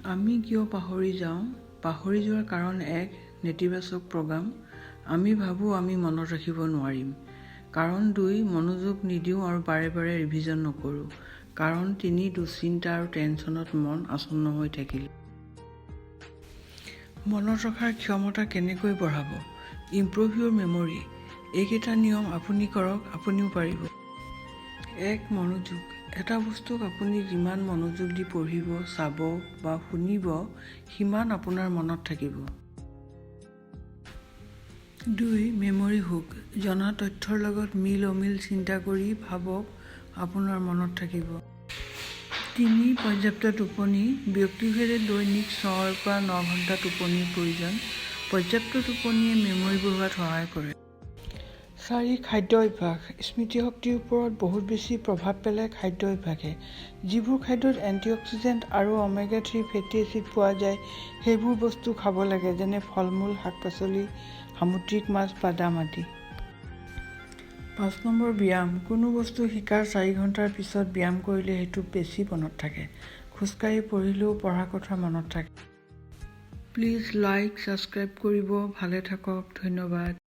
আমি কিয় পাহৰি যাওঁ? পাহৰি যোৱাৰ কাৰণ এক, নেতিবাচক প্ৰগ্ৰাম। আমি ভাবোঁ আমি মনত ৰাখিব নোৱাৰিম। কাৰণ দুই, মনোযোগ নিদিওঁ আৰু বাৰে বাৰে ৰিভিজন নকৰোঁ। কাৰণ তিনি, দুশ্চিন্তা আৰু টেনচনত মন আচন্ন হৈ থাকিল। মনত ৰখাৰ ক্ষমতা কেনেকৈ বঢ়াব? ইম্প্ৰুভ ইউৰ মেমৰি। এইকেইটা নিয়ম আপুনি কৰক, আপুনিও পাৰিব। এক, মনোযোগ। এটা বস্তুক আপুনি যিমান মনোযোগ দি পঢ়িব, চাব বা শুনিব, সিমান আপোনাৰ মনত থাকিব। দুই, মেমৰি হুক। জনা তথ্যৰ লগত মিল অমিল চিন্তা কৰি ভাবক, আপোনাৰ মনত থাকিব। তিনি, পৰ্যাপ্ত টোপনি। ব্যক্তিভেদে দৈনিক 6ৰ পৰা 9 ঘণ্টা টোপনিৰ প্ৰয়োজন। পৰ্যাপ্ত টোপনিয়ে মেমৰি বঢ়োৱাত সহায় কৰে। চাৰি, খাদ্য অভ্যাস। স্মৃতিশক্তিৰ ওপৰত বহুত বেছি প্ৰভাৱ পেলায় খাদ্য অভ্যাসে। যিবোৰ খাদ্যত এণ্টিঅক্সিডেণ্ট আৰু omega-3 ফেটি এচিড পোৱা যায়, সেইবোৰ বস্তু খাব লাগে, যেনে ফল-মূল, শাক-পাচলি, সামুদ্ৰিক মাছ, বাদাম আদি। 5 নম্বৰ, ব্যায়াম। কোনো বস্তু শিকাৰ 4 ঘণ্টাৰ পিছত ব্যায়াম কৰিলে সেইটো বেছি মনত থাকে। খোজকাঢ়ি পঢ়িলেও পঢ়া কথা মনত থাকে। প্লিজ লাইক, ছাবস্ক্ৰাইব কৰিব। ভালে থাকক। ধন্যবাদ।